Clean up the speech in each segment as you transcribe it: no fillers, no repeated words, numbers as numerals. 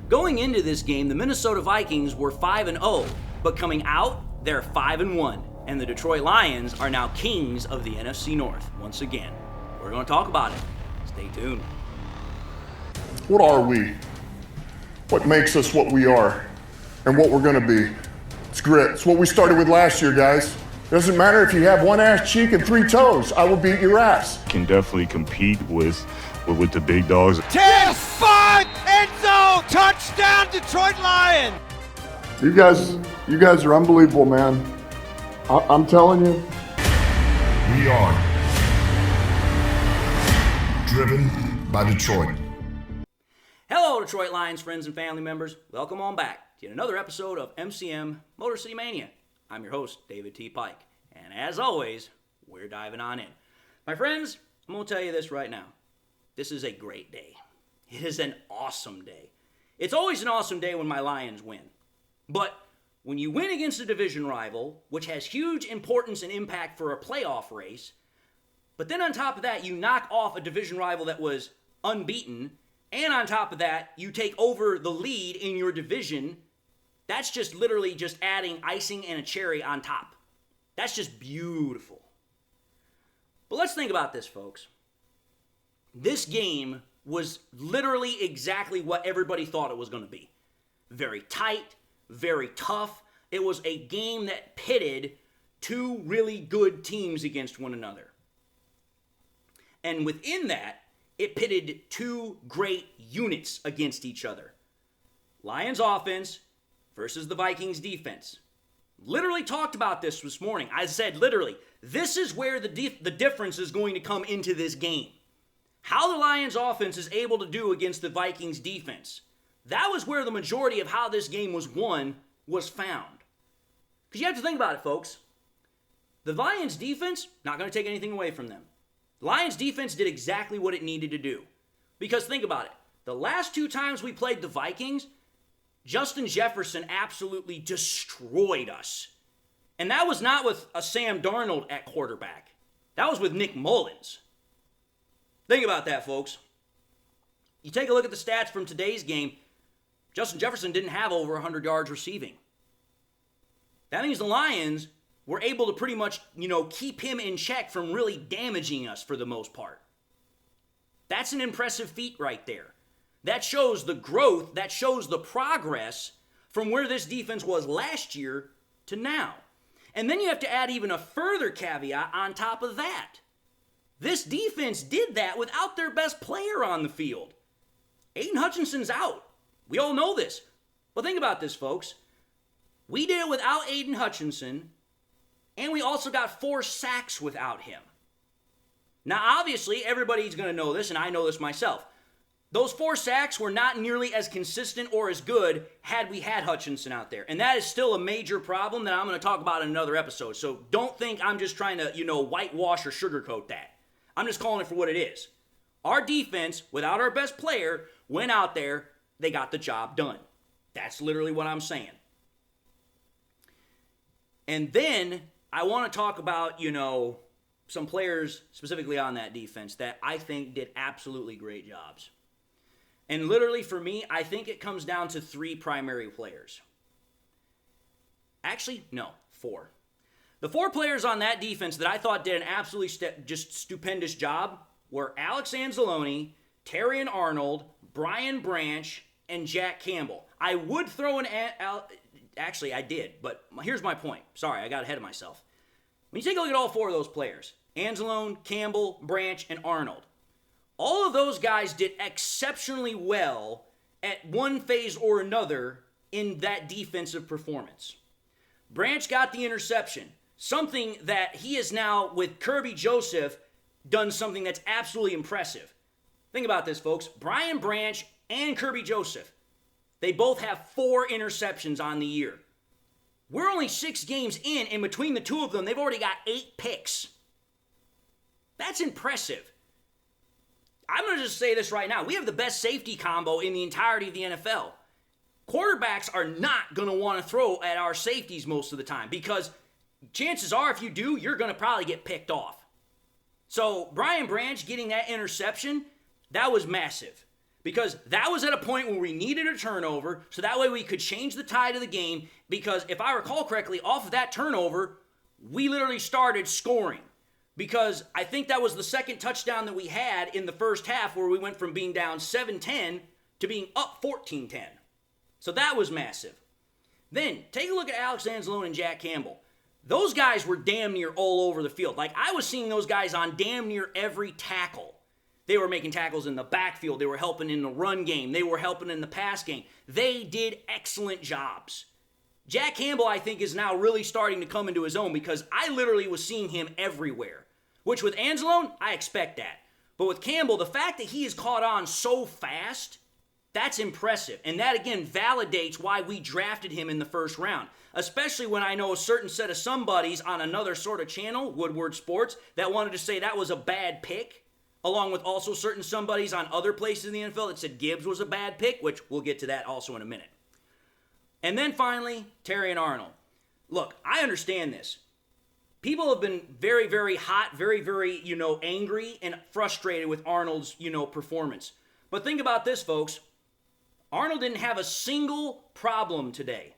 Going into this game, the Minnesota Vikings were 5-0, but coming out, they're 5-1, and the Detroit Lions are now kings of the NFC North once again. We're going to talk about it. Stay tuned. What are we? What makes us what we are and what we're going to be? It's grit. It's what we started with last year, guys. It doesn't matter if you have one ass cheek and three toes. I will beat your ass. Can definitely compete with the big dogs. 10-5 end zone touchdown Detroit Lions. You guys are unbelievable, man. I'm telling you. We are driven by Detroit. Hello, Detroit Lions friends and family members. Welcome on back to yet another episode of MCM Motor City Mania. I'm your host, David T. Pike. And as always, we're diving on in. My friends, I'm going to tell you this right now. This is a great day. It is an awesome day. It's always an awesome day when my Lions win. But when you win against a division rival, which has huge importance and impact for a playoff race, but then on top of that, you knock off a division rival that was unbeaten, and on top of that, you take over the lead in your division, that's just literally just adding icing and a cherry on top. That's just beautiful. But let's think about this, folks. This game was literally exactly what everybody thought it was going to be. Very tight, very tough. It was a game that pitted two really good teams against one another. And within that, it pitted two great units against each other. Lions offense versus the Vikings defense. Literally talked about this morning. I said literally, this is where the difference is going to come into this game. How the Lions offense is able to do against the Vikings defense. That was where the majority of how this game was won was found. Because you have to think about it, folks. The Lions defense, not going to take anything away from them. The Lions defense did exactly what it needed to do. Because think about it. The last two times we played the Vikings, Justin Jefferson absolutely destroyed us. And that was not with a Sam Darnold at quarterback. That was with Nick Mullins. Think about that, folks. You take a look at the stats from today's game, Justin Jefferson didn't have over 100 yards receiving. That means the Lions were able to pretty much, keep him in check from really damaging us for the most part. That's an impressive feat right there. That shows the growth, that shows the progress from where this defense was last year to now. And then you have to add even a further caveat on top of that. This defense did that without their best player on the field. Aiden Hutchinson's out. We all know this. But think about this, folks. We did it without Aiden Hutchinson, and we also got 4 sacks without him. Now, obviously, everybody's going to know this, and I know this myself. Those 4 sacks were not nearly as consistent or as good had we had Hutchinson out there. And that is still a major problem that I'm going to talk about in another episode. So don't think I'm just trying to, whitewash or sugarcoat that. I'm just calling it for what it is. Our defense, without our best player, went out there, they got the job done. That's literally what I'm saying. And then I want to talk about, some players specifically on that defense that I think did absolutely great jobs. And literally for me, I think it comes down to 3 primary players. Actually, no, 4. The 4 players on that defense that I thought did an absolutely just stupendous job were Alex Anzalone, Terrion Arnold, Brian Branch, and Jack Campbell. I would throw in... Actually, I did, but here's my point. Sorry, I got ahead of myself. When you take a look at all 4 of those players, Anzalone, Campbell, Branch, and Arnold, all of those guys did exceptionally well at one phase or another in that defensive performance. Branch got the interception, something that he is now, with Kirby Joseph, done something that's absolutely impressive. Think about this, folks. Brian Branch and Kirby Joseph, they both have 4 interceptions on the year. We're only 6 games in, and between the 2 of them, they've already got 8 picks. That's impressive. I'm going to just say this right now. We have the best safety combo in the entirety of the NFL. Quarterbacks are not going to want to throw at our safeties most of the time because chances are if you do, you're going to probably get picked off. So Brian Branch getting that interception, that was massive. Because that was at a point where we needed a turnover, so that way we could change the tide of the game. Because if I recall correctly, off of that turnover, we literally started scoring. Because I think that was the second touchdown that we had in the first half, where we went from being down 7-10 to being up 14-10. So that was massive. Then, take a look at Alex Anzalone and Jack Campbell. Those guys were damn near all over the field. Like, I was seeing those guys on damn near every tackle. They were making tackles in the backfield. They were helping in the run game. They were helping in the pass game. They did excellent jobs. Jack Campbell, I think, is now really starting to come into his own, because I literally was seeing him everywhere. Which with Anzalone, I expect that. But with Campbell, the fact that he has caught on so fast, that's impressive. And that, again, validates why we drafted him in the first round. Especially when I know a certain set of somebodies on another sort of channel, Woodward Sports, that wanted to say that was a bad pick. Along with also certain somebodies on other places in the NFL that said Gibbs was a bad pick, which we'll get to that also in a minute. And then finally, Terrion Arnold. Look, I understand this. People have been very, very hot, very, very, angry and frustrated with Arnold's, performance. But think about this, folks. Arnold didn't have a single problem today.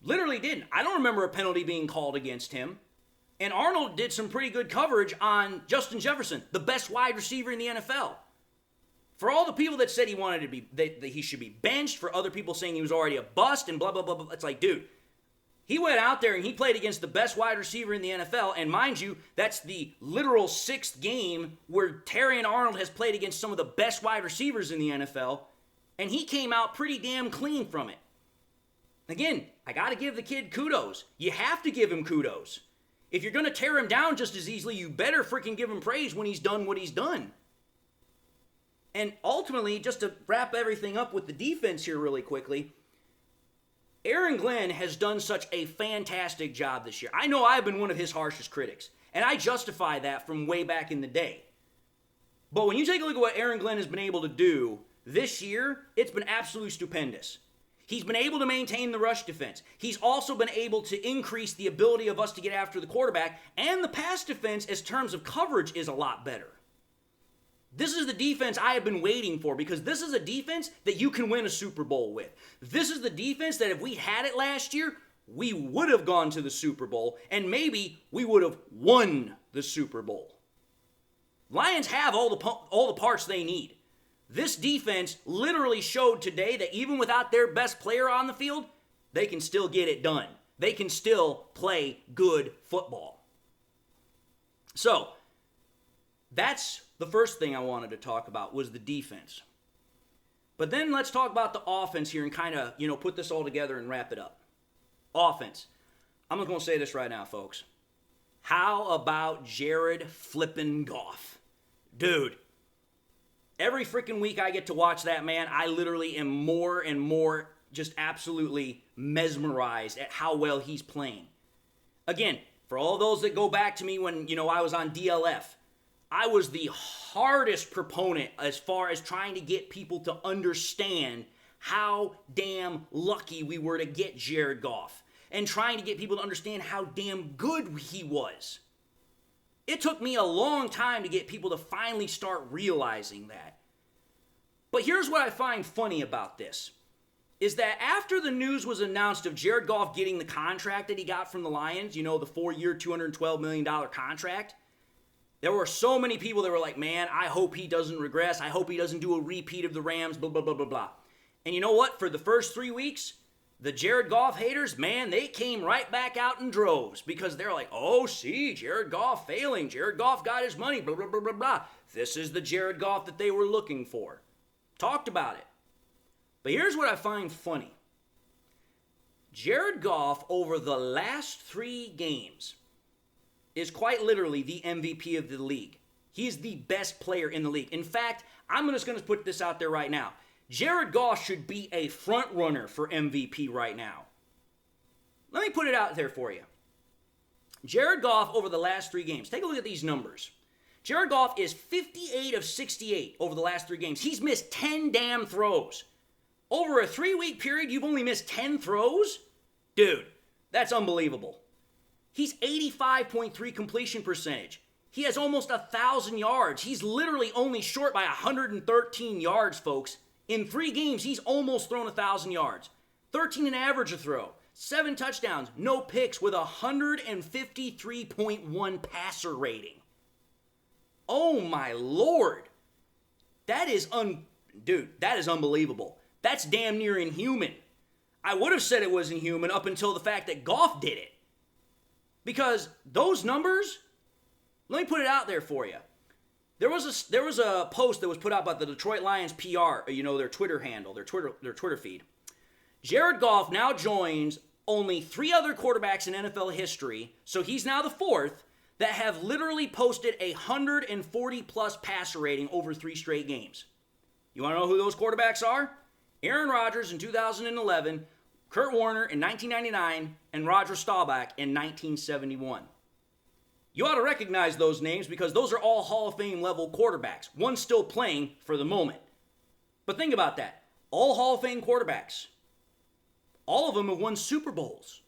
Literally didn't. I don't remember a penalty being called against him. And Arnold did some pretty good coverage on Justin Jefferson, the best wide receiver in the NFL. For all the people that said he wanted to be, that he should be benched, for other people saying he was already a bust and blah, blah, blah, blah, it's like, dude, he went out there and he played against the best wide receiver in the NFL. And mind you, that's the literal 6th game where Terrion Arnold has played against some of the best wide receivers in the NFL. And he came out pretty damn clean from it. Again, I got to give the kid kudos. You have to give him kudos. If you're going to tear him down just as easily, you better freaking give him praise when he's done what he's done. And ultimately, just to wrap everything up with the defense here really quickly, Aaron Glenn has done such a fantastic job this year. I know I've been one of his harshest critics, and I justify that from way back in the day. But when you take a look at what Aaron Glenn has been able to do this year, it's been absolutely stupendous. He's been able to maintain the rush defense. He's also been able to increase the ability of us to get after the quarterback, and the pass defense, as terms of coverage, is a lot better. This is the defense I have been waiting for, because this is a defense that you can win a Super Bowl with. This is the defense that if we had it last year, we would have gone to the Super Bowl, and maybe we would have won the Super Bowl. Lions have all the parts they need. This defense literally showed today that even without their best player on the field, they can still get it done. They can still play good football. So, that's the first thing I wanted to talk about, was the defense. But then let's talk about the offense here and kind of, put this all together and wrap it up. Offense. I'm just going to say this right now, folks. How about Jared flippin' Goff? Dude. Every freaking week I get to watch that man, I literally am more and more just absolutely mesmerized at how well he's playing. Again, for all those that go back to me when, I was on DLF, I was the hardest proponent as far as trying to get people to understand how damn lucky we were to get Jared Goff, and trying to get people to understand how damn good he was. It took me a long time to get people to finally start realizing that. But here's what I find funny about this, is that after the news was announced of Jared Goff getting the contract that he got from the Lions, the 4-year, $212 million contract, there were so many people that were like, man, I hope he doesn't regress. I hope he doesn't do a repeat of the Rams, blah, blah, blah, blah, blah. And you know what? For the first 3 weeks, the Jared Goff haters, man, they came right back out in droves, because they're like, oh, see, Jared Goff failing. Jared Goff got his money, blah, blah, blah, blah, blah. This is the Jared Goff that they were looking for. Talked about it. But here's what I find funny. Jared Goff, over the last 3 games, is quite literally the MVP of the league. He is the best player in the league. In fact, I'm just going to put this out there right now. Jared Goff should be a front runner for MVP right now. Let me put it out there for you. Jared Goff over the last 3 games. Take a look at these numbers. Jared Goff is 58 of 68 over the last 3 games. He's missed 10 damn throws. Over a 3-week period, you've only missed 10 throws? Dude, that's unbelievable. He's 85.3 completion percentage. He has almost 1,000 yards. He's literally only short by 113 yards, folks, In 3 games, he's almost thrown 1,000 yards. 13 an average a throw. 7 touchdowns, no picks with a 153.1 passer rating. Oh my Lord. That is that is unbelievable. That's damn near inhuman. I would have said it was inhuman up until the fact that Goff did it. Because those numbers, let me put it out there for you. There was a post that was put out by the Detroit Lions PR, their Twitter handle, their Twitter feed. Jared Goff now joins only 3 other quarterbacks in NFL history, so he's now the 4th, that have literally posted a 140-plus passer rating over 3 straight games. You want to know who those quarterbacks are? Aaron Rodgers in 2011, Kurt Warner in 1999, and Roger Staubach in 1971. You ought to recognize those names because those are all Hall of Fame level quarterbacks. One still playing for the moment. But think about that. All Hall of Fame quarterbacks. All of them have won Super Bowls.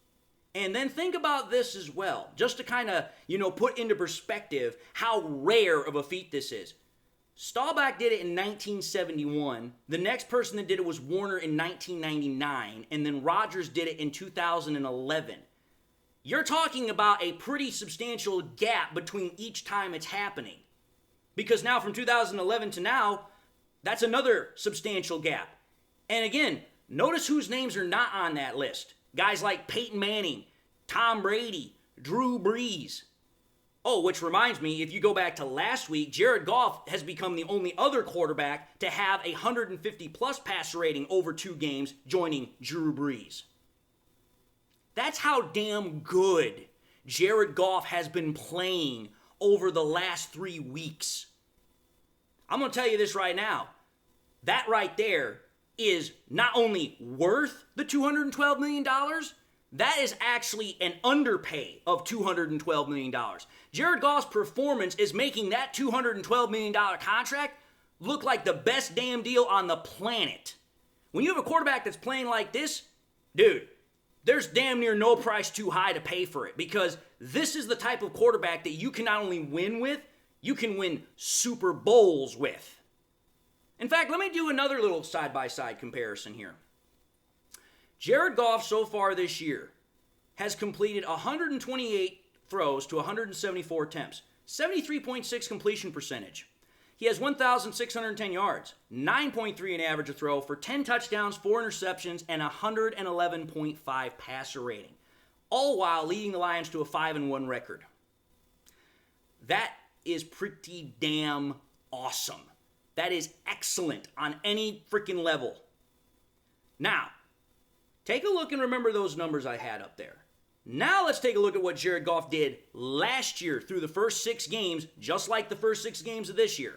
And then think about this as well, just to kind of, put into perspective how rare of a feat this is. Staubach did it in 1971. The next person that did it was Warner in 1999. And then Rodgers did it in 2011. You're talking about a pretty substantial gap between each time it's happening. Because now from 2011 to now, that's another substantial gap. And again, notice whose names are not on that list. Guys like Peyton Manning, Tom Brady, Drew Brees. Oh, which reminds me, if you go back to last week, Jared Goff has become the only other quarterback to have a 150-plus passer rating over 2 games, joining Drew Brees. That's how damn good Jared Goff has been playing over the last 3 weeks. I'm going to tell you this right now. That right there is not only worth the $212 million, that is actually an underpay of $212 million. Jared Goff's performance is making that $212 million contract look like the best damn deal on the planet. When you have a quarterback that's playing like this, dude, there's damn near no price too high to pay for it, because this is the type of quarterback that you can not only win with, you can win Super Bowls with. In fact, let me do another little side-by-side comparison here. Jared Goff so far this year has completed 128 throws to 174 attempts, 73.6 completion percentage. He has 1,610 yards, 9.3 in average a throw for 10 touchdowns, 4 interceptions, and 111.5 passer rating, all while leading the Lions to a 5-1 record. That is pretty damn awesome. That is excellent on any freaking level. Now, take a look and remember those numbers I had up there. Now let's take a look at what Jared Goff did last year through the first 6 games, just like the first 6 games of this year.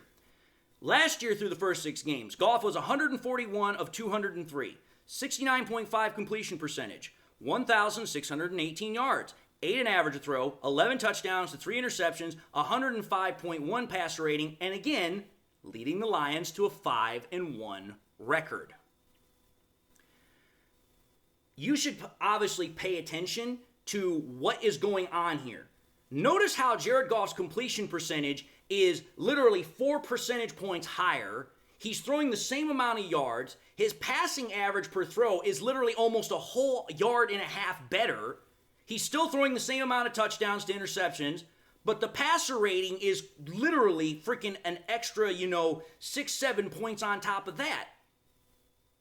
Last year through the first 6 games, Goff was 141 of 203, 69.5 completion percentage, 1,618 yards, 8 an average a throw, 11 touchdowns to 3 interceptions, 105.1 passer rating, and again, leading the Lions to a 5-1 record. You should obviously pay attention to what is going on here. Notice how Jared Goff's completion percentage is literally 4 percentage points higher. He's throwing the same amount of yards. His passing average per throw is literally almost a whole yard and a half better. He's still throwing the same amount of touchdowns to interceptions, but the passer rating is literally freaking an extra, 6-7 points on top of that.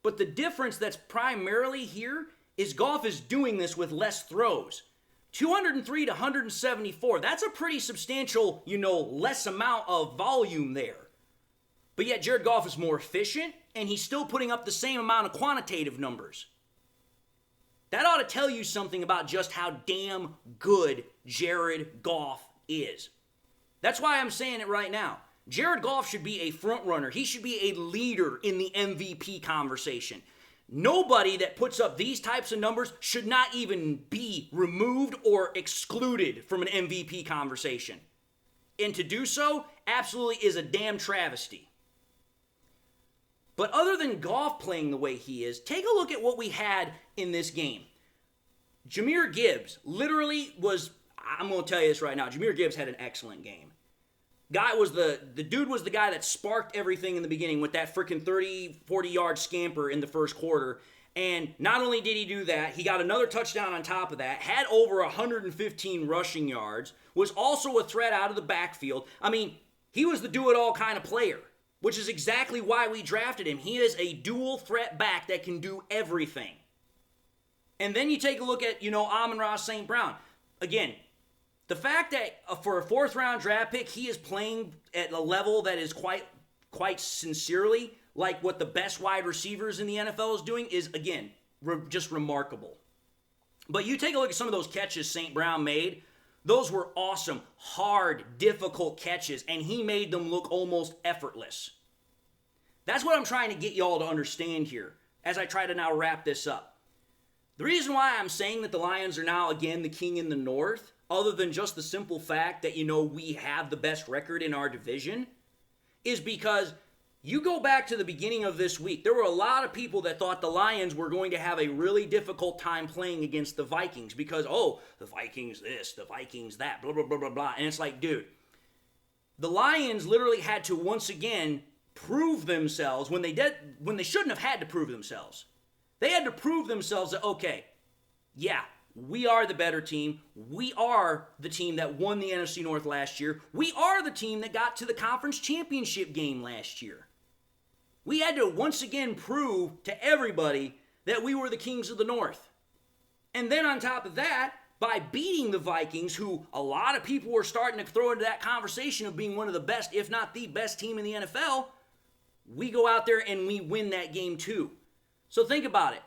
But the difference that's primarily here is Goff is doing this with less throws. 203 to 174, that's a pretty substantial, less amount of volume there. But yet Jared Goff is more efficient, and he's still putting up the same amount of quantitative numbers. That ought to tell you something about just how damn good Jared Goff is. That's why I'm saying it right now. Jared Goff should be a front runner. He should be a leader in the MVP conversation. Nobody that puts up these types of numbers should not even be removed or excluded from an MVP conversation. And to do so absolutely is a damn travesty. But other than Goff playing the way he is, take a look at what we had in this game. Jahmyr Gibbs literally was, I'm going to tell you this right now, Jahmyr Gibbs had an excellent game. the dude was the guy that sparked everything in the beginning with that freaking 30, 40-yard scamper in the first quarter. And not only did he do that, he got another touchdown on top of that, had over 115 rushing yards, was also a threat out of the backfield. I mean, he was the do-it-all kind of player, which is exactly why we drafted him. He is a dual threat back that can do everything. And then you take a look at, Amon-Ra St. Brown. Again, the fact that for a fourth-round draft pick, he is playing at a level that is quite sincerely like what the best wide receivers in the NFL is doing is, again, just remarkable. But you take a look at some of those catches St. Brown made. Those were awesome, hard, difficult catches, and he made them look almost effortless. That's what I'm trying to get y'all to understand here as I try to now wrap this up. The reason why I'm saying that the Lions are now, again, the king in the North, other than just the simple fact that, we have the best record in our division, is because you go back to the beginning of this week, there were a lot of people that thought the Lions were going to have a really difficult time playing against the Vikings because, the Vikings this, the Vikings that, blah, blah, blah, blah, blah. And it's like, dude, the Lions literally had to once again prove themselves when they shouldn't have had to prove themselves. They had to prove themselves that, okay, yeah, we are the better team. We are the team that won the NFC North last year. We are the team that got to the conference championship game last year. We had to once again prove to everybody that we were the kings of the North. And then on top of that, by beating the Vikings, who a lot of people were starting to throw into that conversation of being one of the best, if not the best team in the NFL, we go out there and we win that game too. So think about it.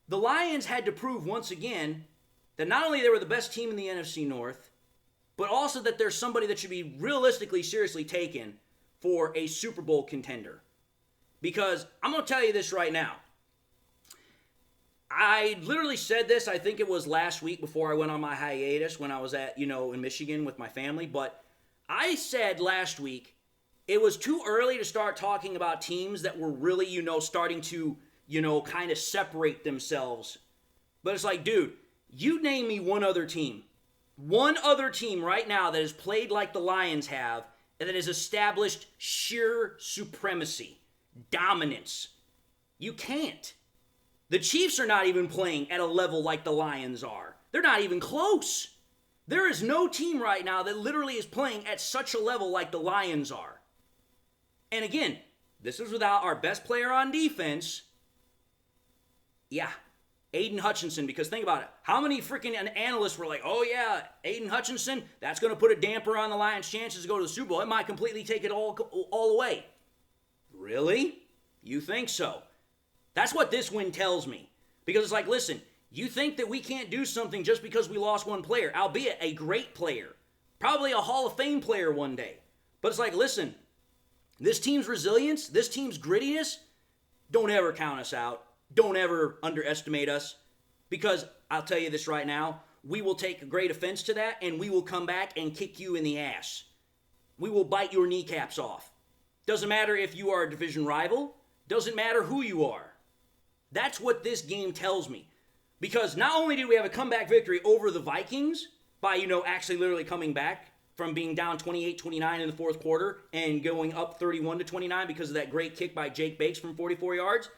The Lions had to prove once again that not only they were the best team in the NFC North, but also that there's somebody that should be realistically, seriously taken for a Super Bowl contender. Because I'm going to tell you this right now. I literally said this, I think it was last week before I went on my hiatus when I was at, in Michigan with my family. But I said last week it was too early to start talking about teams that were really, starting to, kind of separate themselves. But it's like, dude, you name me one other team right now that has played like the Lions have and that has established sheer supremacy. Dominance. You can't. The Chiefs are not even playing at a level like the Lions are. They're not even close. There is no team right now that literally is playing at such a level like the Lions are. And again, this is without our best player on defense. Yeah, Aiden Hutchinson, because think about it. How many freaking analysts were like, oh yeah, Aiden Hutchinson, that's going to put a damper on the Lions' chances to go to the Super Bowl. It might completely take it all away. Really? You think so? That's what this win tells me. Because it's like, listen, you think that we can't do something just because we lost one player, albeit a great player, probably a Hall of Fame player one day. But it's like, listen, this team's resilience, this team's grittiness, don't ever count us out. Don't ever underestimate us. Because I'll tell you this right now, we will take great offense to that and we will come back and kick you in the ass. We will bite your kneecaps off. Doesn't matter if you are a division rival. Doesn't matter who you are. That's what this game tells me. Because not only did we have a comeback victory over the Vikings by, actually literally coming back from being down 28-29 in the fourth quarter and going up 31-29 because of that great kick by Jake Bakes from 44 yards.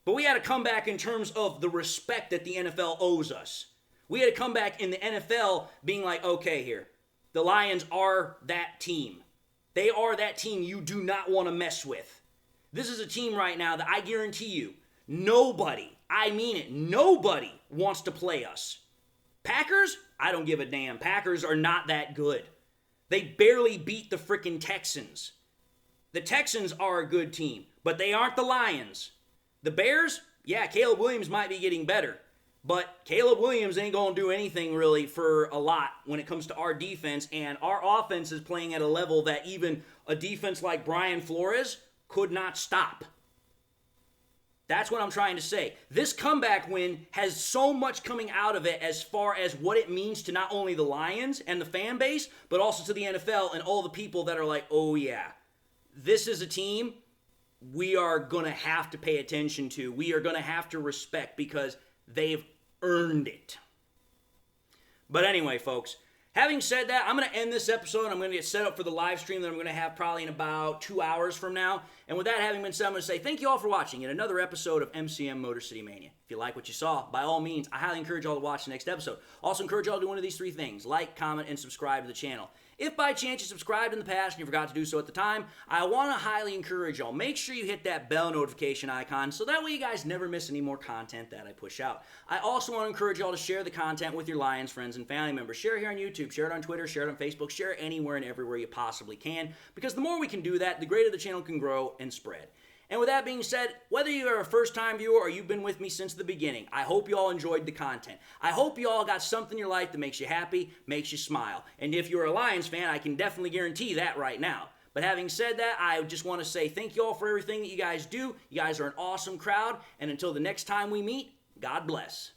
But we had a comeback in terms of the respect that the NFL owes us. We had a comeback in the NFL being like, okay, here, the Lions are that team. They are that team you do not want to mess with. This is a team right now that I guarantee you, nobody, I mean it, nobody wants to play us. Packers? I don't give a damn. Packers are not that good. They barely beat the freaking Texans. The Texans are a good team, but they aren't the Lions. The Bears? Yeah, Caleb Williams might be getting better. But Caleb Williams ain't going to do anything really for a lot when it comes to our defense. And our offense is playing at a level that even a defense like Brian Flores could not stop. That's what I'm trying to say. This comeback win has so much coming out of it as far as what it means to not only the Lions and the fan base, but also to the NFL and all the people that are like, oh yeah, this is a team we are going to have to pay attention to. We are going to have to respect because they've earned it. But anyway, folks, Having said that, I'm going to end this episode. I'm going to get set up for the live stream that I'm going to have probably in about 2 hours from now. And with that having been said, I'm going to say thank you all for watching yet another episode of MCM Motor City Mania. If you like what you saw, by all means, I highly encourage y'all to watch the next episode. Also encourage y'all to do one of these 3 things: like, comment, and subscribe to the channel. If by chance you subscribed in the past and you forgot to do so at the time, I want to highly encourage y'all, make sure you hit that bell notification icon so that way you guys never miss any more content that I push out. I also want to encourage y'all to share the content with your Lions friends and family members. Share it here on YouTube, share it on Twitter, share it on Facebook, share it anywhere and everywhere you possibly can, because the more we can do that, the greater the channel can grow and spread. And with that being said, whether you are a first-time viewer or you've been with me since the beginning, I hope you all enjoyed the content. I hope you all got something in your life that makes you happy, makes you smile. And if you're a Lions fan, I can definitely guarantee that right now. But having said that, I just want to say thank you all for everything that you guys do. You guys are an awesome crowd. And until the next time we meet, God bless.